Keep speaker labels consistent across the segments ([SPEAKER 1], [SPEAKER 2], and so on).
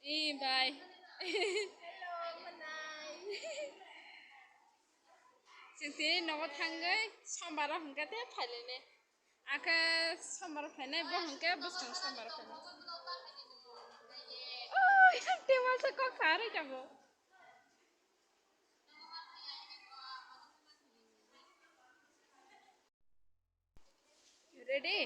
[SPEAKER 1] Bye. जोंसे न'आव थाङो समबाराव हंगाते फायलेने आखो समबाराव फायनाय बो हंके बुस्थुं समबाराव फायनाय तेमासा को खारै जाबो रेडी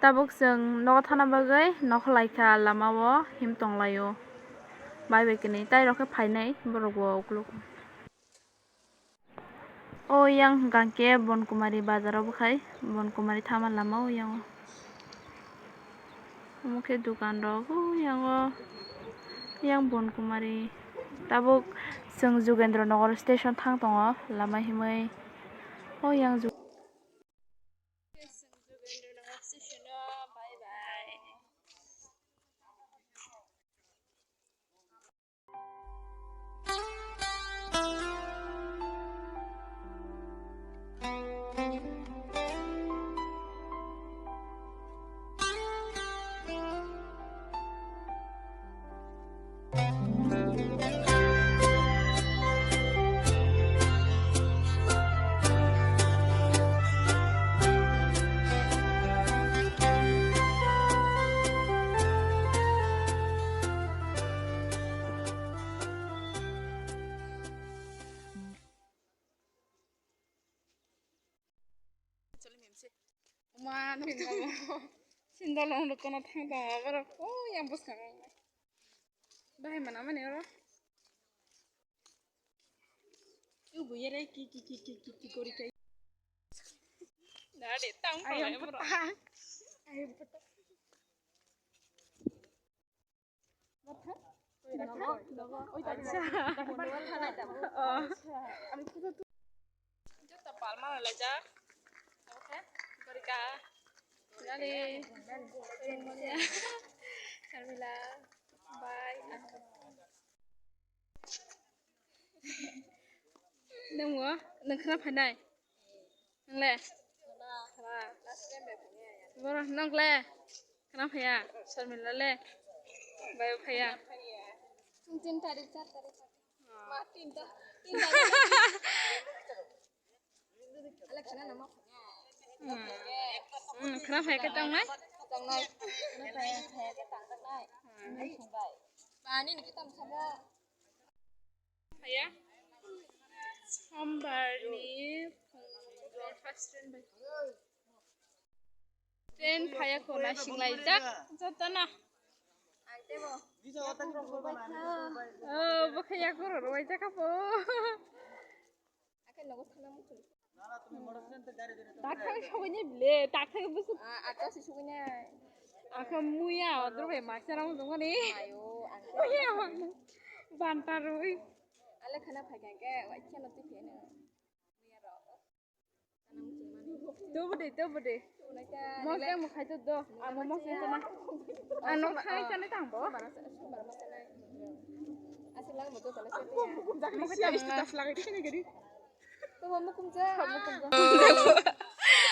[SPEAKER 1] tabuk जों न'आव थाना बागै न'ख लायखा लामाओ हिम तंलायो बाय बेकनि ताइ रखे फायनाय बरगो उक्लुक ओ yang gangke bonkumari bazaro bukai bonkumari taman lama o yang mukhe dukan rok yang bonkumari tabuk जों जुगेन्द्रनगर स्टेशन थां tongo lama himai o yang Jugendranagar station बाय बाय मा सिन्दालं दखानाव थांदों बारा yang बुसखांबाय बाहाय मोना माने र इउ बुयरे की करि kai Nade tang palai bro ayam peta Mata oi tadi আমি পুজো jutta palma laja oke gorika Nani Carmila bye nunggu nengkena pandai nengle Bro nengle kenapa ya Carmila le bye bye ya cincin tarik mati dah kenapa ya ketang nai kenapa ya ketang nai ini kita sama ya sambarni train phaya ko na singlai jak jatana bakaya ko roi jak apo akan logo thana mo Dakang soganya bile, dakang busu. Atas soganya. Aku muya, order be maksara mo dong ni. Ayo, muya mana? Bantarui. Ale kana pakai ke, wajah nanti piana. Muya roh. Tanam bede. Mau saya mau khai tuh do. Amo mau saya sana. Anu khai sana tangbo. Asal lang mo tuh kalau saya. Mau kita istitas lagi di sini gadi. Kamu kumjak.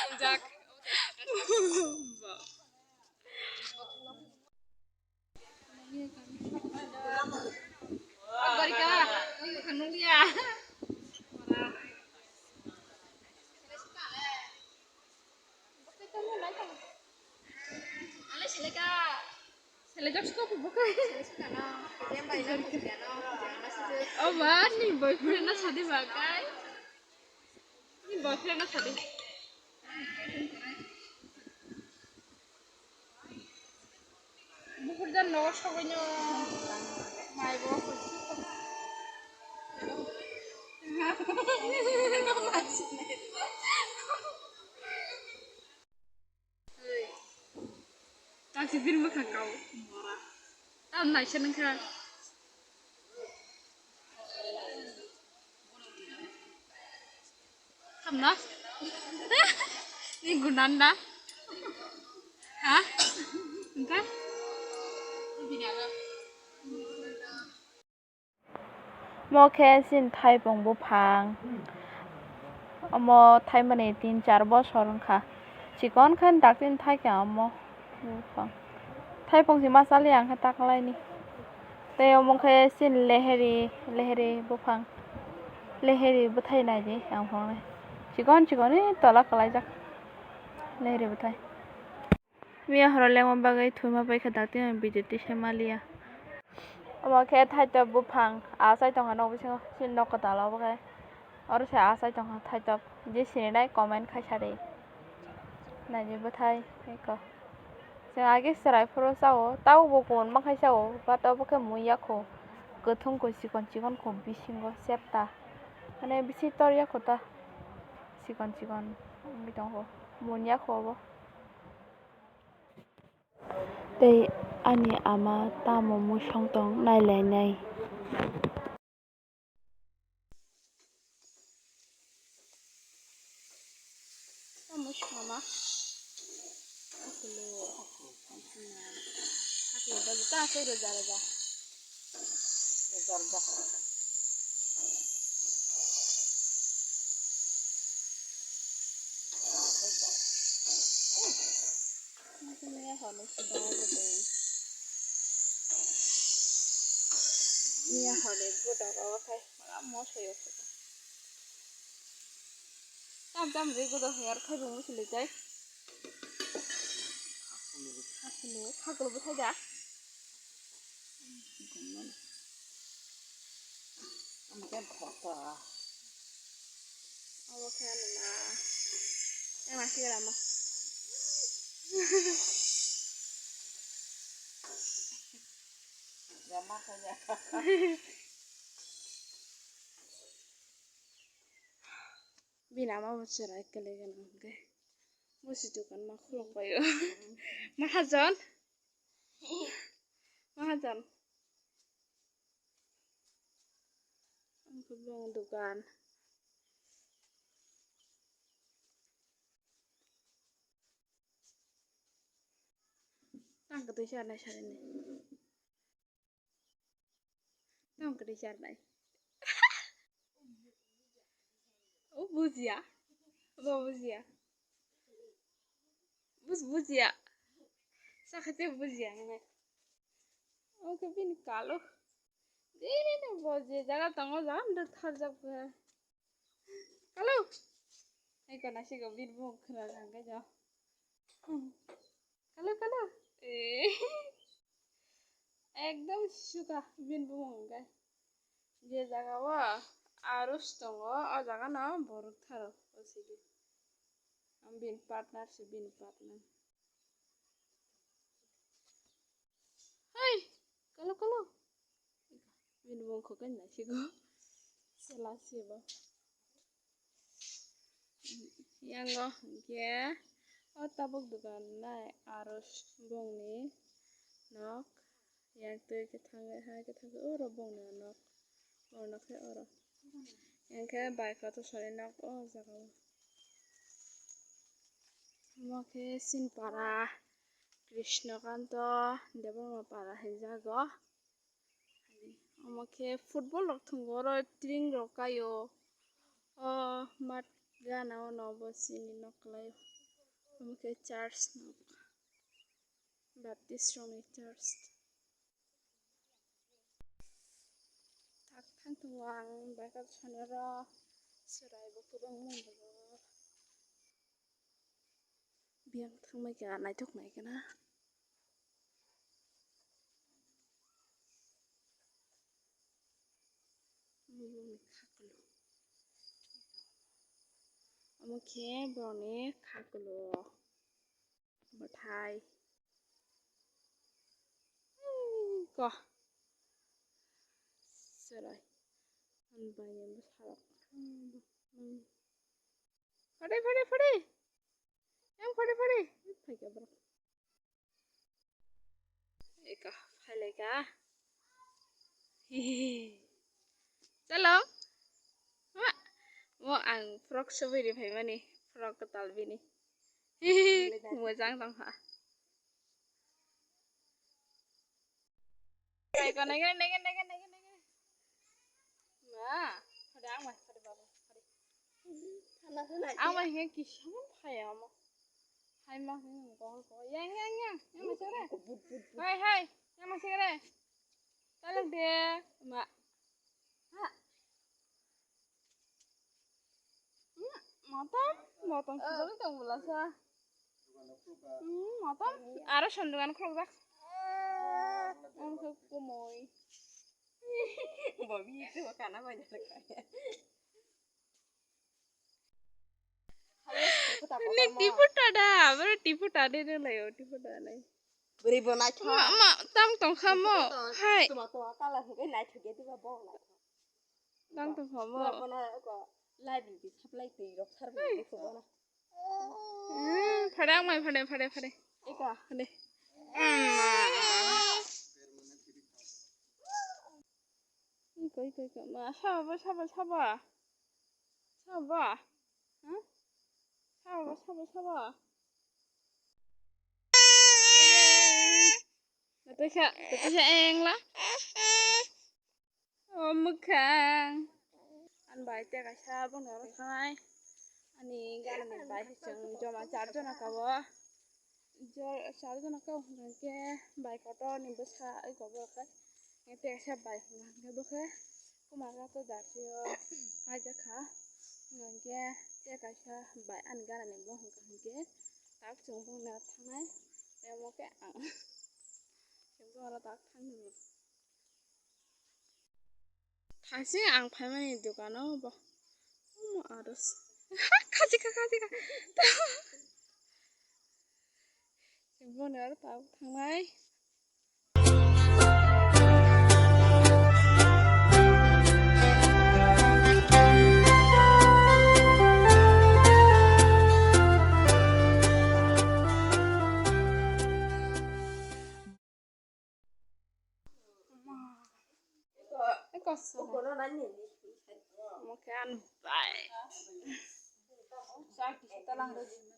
[SPEAKER 1] Kumjak. Barika, ini kanung dia. Ale sileka. Sileka suka buka. Dia bayar kerjaan. Oh, bani boyfriend na sadi bagai. Ini boyfriend na sadi. Bukur dan no soganya. Mai bawa Taksi film kau. Tahu nak seneng kan? Kamna? Ini gunanda? Hah? Enggak? Ini apa? Mau kesin Thai bongbo pang, mau Thai mana 3-4 bosor ka, Cikon kan daktin thai kya mo bupang thai pong si masali ang khatak lai ni te omong khe sin leheri bupang leheri buthai nai ji ang phang nai cikon ni tola kalai jak leheri buthai mia horo lengma bagai thuma bai kha daktin bijuti semalia omong khe thai to bupang asai tong no bisingo sin nok ta lo bagai or se asai tong thai to je sin dai comment khaisari nai ji buthai eko जों आगे सेराइफोराव जावो तावबो gun माखाय जावो बाट अबखे मुयाखौ गोथोंखौ सिगन बिसिंगो सेप्ता माने बिसि तरियाखौ ता सिगन बिदंखौ मुनियाखौ दै आनि आमा तामो मुसं दं नायलायनाय तामो समा Aku baru tak saya roja. Macamnya harus sudah betul. Ni harus betul kalau kai malam mau saya sudah. Tam rego dah hari kai rumah selesai. Aku betul dah. Amat kotor. Awak kan lah. Masih lama. Lama saja. Bina mau cerai kalian nanti. Mesti tu kan makhluk bayu. Mahajan. Aku bilang dukan. Tang kedai syar ni. Tang kedai syar ni. Oh buzia. Buzia. Sakitnya buzia ni. Oh kebin kalau. Ini tu buzia. Jangan tengok jangan dekat jauh. Kalau. Ini kan nasi kebin bukan kerana kerja. Kalau. Ekdom suka bin bukan. Dia jaga wah. Arus tunggu. Oh jangan nama borok tharo. Osidi. Bin partner. Hai. Kalau. Bin bukan kan nasi ko. Selasi ba. Yang go. Kia. Oh tabuk dukan nai arus bong ni. Nok. Yang tu kita oro bong ni nok. Nok ke oro. Yang ke bike tu sore nok. Oh jaga. Moke sin para Krishnakanto Deborma para hijago. Moke football rok thungoro tring rok kayo. Oh mat gana ono bosini noklayo. Moke church nok. Baptist Romi Church. Tak tuang bike tu sanara serai bukubang munggo. Biang thangmai ka naitok nai kana. Oke brownie khakulu. Bathai. Kok. Serai. Anbayam besar. Fade. Yang fade. Pakai bro. Eka, hai ka. Salam. Mo ang frog sabiri bhai mani frog katal bini. Mojang tang ha. Kai ko naga. Ma, pada ang babu. Ang he kisam phaya mo. Hai mà có yang mà chơi đây. Hai yang mà chơi đây. Ta lần đi mà. Motong sudah itu mulai sa. Motong. Ada sandungan kerja. Aku kumoi.
[SPEAKER 2] Babi itu karena banyak lekanya.
[SPEAKER 1] Ini tipu tada, baru tipu tada ni lah yo, tipu tada ni.
[SPEAKER 2] Beri bonai cah.
[SPEAKER 1] Mak, tang tong kamu. Hai.
[SPEAKER 2] Tomato kalah ke nai juga tu bawa lah.
[SPEAKER 1] Tang tong kamu.
[SPEAKER 2] Bonai aku lagi di supply ti rok sar beri tu bonai.
[SPEAKER 1] Padang mai padang.
[SPEAKER 2] Ika.
[SPEAKER 1] Padang. 이거 마 샤워 샤워 응? 샤워 Tôi sẽ ăn lá mực khang ăn bài tè cả sa bông nó khai anh ấy gan này bài chừng cho mà chả cho nó cả vợ cho chả cho nó câu rồi cái bài có to nên bớt xa ấy có vợ khách nghe tè sa bài cái bớt khách có mà ra tôi đặt cho hai cái khá rồi cái tè cả sa bài ăn gan này bông không cần cái tác dụng bông nó thằng ấy để một cái ăn chúng tôi là tác thằng nữa 다시 앙팔만이 누가노 뭐 어머 알았어 가지가 이번에 알았다 당나이
[SPEAKER 2] Cô nó đánh nhìn đi.
[SPEAKER 1] một cái ăn vải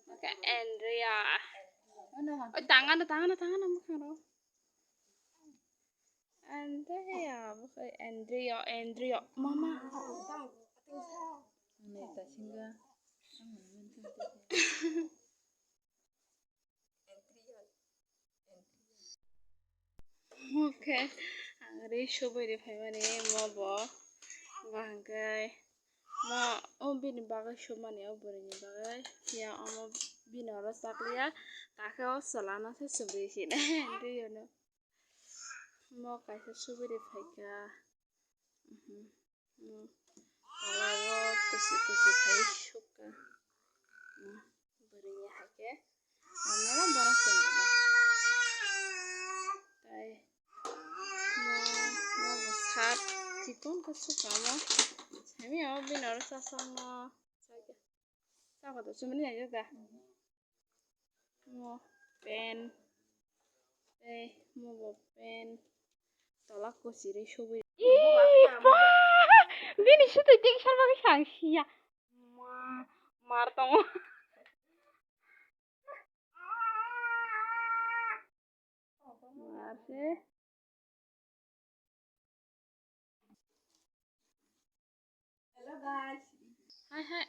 [SPEAKER 1] một cái Andrea ôi tangan nó mất không đâu Andrea một cái Andrea mama
[SPEAKER 2] Này ta singa.
[SPEAKER 1] 오케이 우리 쇼부리 발만에 뭐뭐 가한가이 뭐 비니 바가 쇼만에 오버니 바가 야 어머 비너로 saklia kakao salana se subrishine do you know mo kaisa subiri phaika alawo kusi phai shuka barinya hake amara bara sambana tai mo sat chikon ka suka mo sami o binor sasana saga saga to sumni aja da mo pen mo pen tolak ko siri shobi bini sutu tik sama ke sangsia martong marse
[SPEAKER 2] Hello guys.
[SPEAKER 1] hai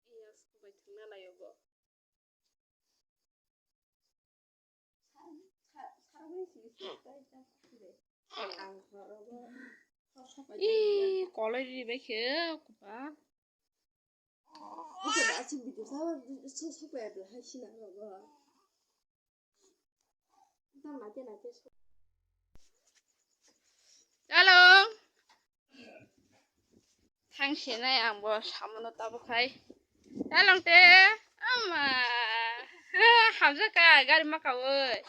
[SPEAKER 1] iya skubai thungna layo go college đi mấy khía ba
[SPEAKER 2] Bukan asyik gitu sama sosok ya belah sih nak apa. Entah nanti.
[SPEAKER 1] alo 당신 này ăn bò sắm nó tao khai đã lòng tê mà học rất cả gari mà cậu ơi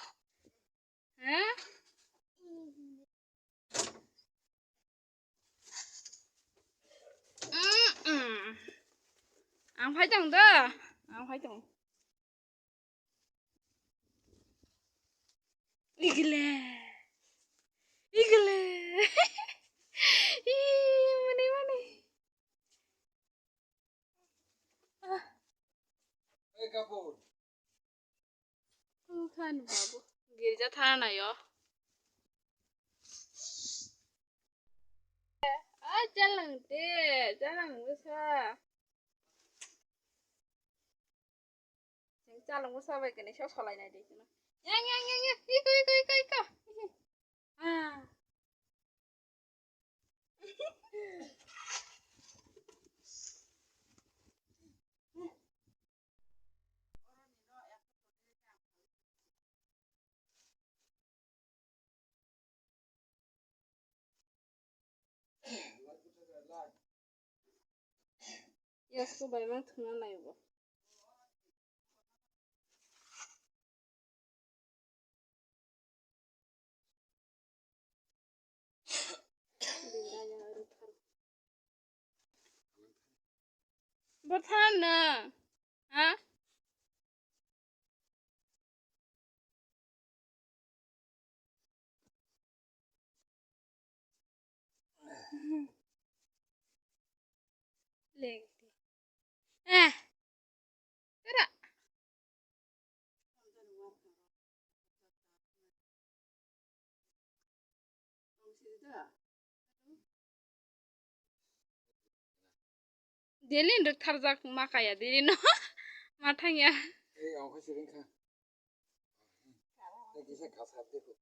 [SPEAKER 1] hả ăn phải chồng đó ăn phải chồng igle mana
[SPEAKER 3] Kapur.
[SPEAKER 1] bukan babu gereja tanah yo jalangusa. Sing jalangusa baik ini siapa solai nadi kena. Yang, iko. Ah. Yes, ko bay mang thuna na yubo. Berthana, ha? Leg. Tara. Delin dok tarjak makaya delin matanya.
[SPEAKER 3] এই অঙ্ক সেদিন খা কিসে খাসার দেখো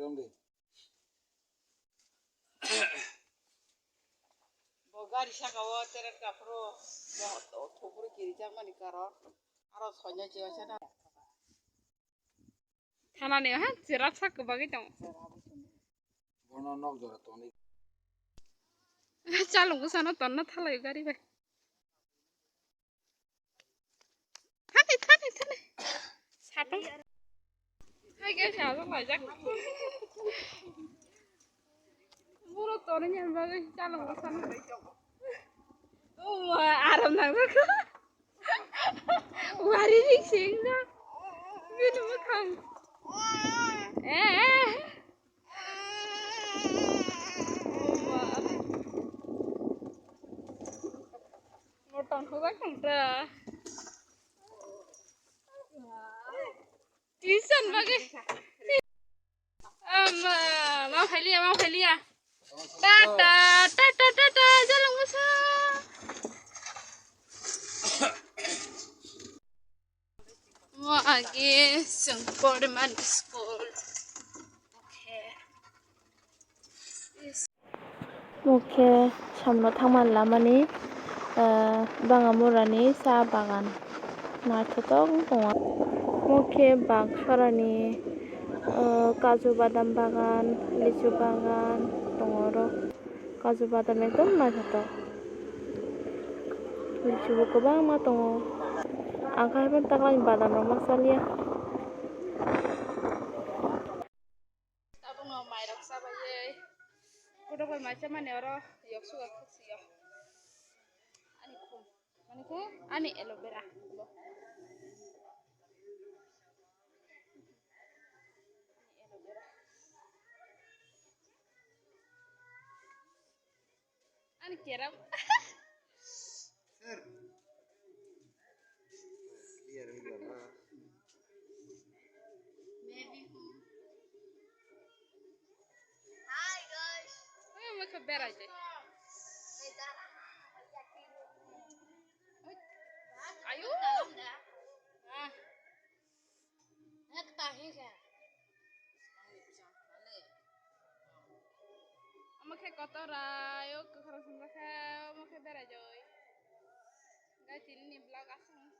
[SPEAKER 3] রমদে
[SPEAKER 2] Bogari sakawa tere kapro mo thopuru kiri jamani karon aro sonya jiwa sana
[SPEAKER 1] Thana ne ha jirat sak bagi tong.
[SPEAKER 3] বর্ণ knock ধরা তো অনেক
[SPEAKER 1] Jalung sana tonna thalai gari bai. Thane. Satong. Hai guys, ya so lajak. Buro tore nyan bagi jalung sana. Aram nang sak. Wari rik sing na. Binu makang. Notong hoga kangtra. Tuition bagi. Mau khalia. Tata, jalan musa. Mau agi sengkorman school. Muke samno thangman lamani bangamurani sa bagan naithotong tongo. Muke bagsorani kaju badam bagan, lichu bagan tongoro. Kaju badam ekdom naithotok. Lichu bo gobang ma tongo. Angkai pun taklani badam rok masalia. Tabung no mai rok sabaye. Kudokol macam mana oro yok suka kusiyo. Ani kum. Ani ke? Ani aloe vera. Ani keram.
[SPEAKER 3] Sir clear হয়ে গেল
[SPEAKER 1] Hi guys. Maka bera aja. Ayo. Ah. Nak tahi kan? Maka kotor ayo ke kerasa maka bera joy. Guys ini vlog asal.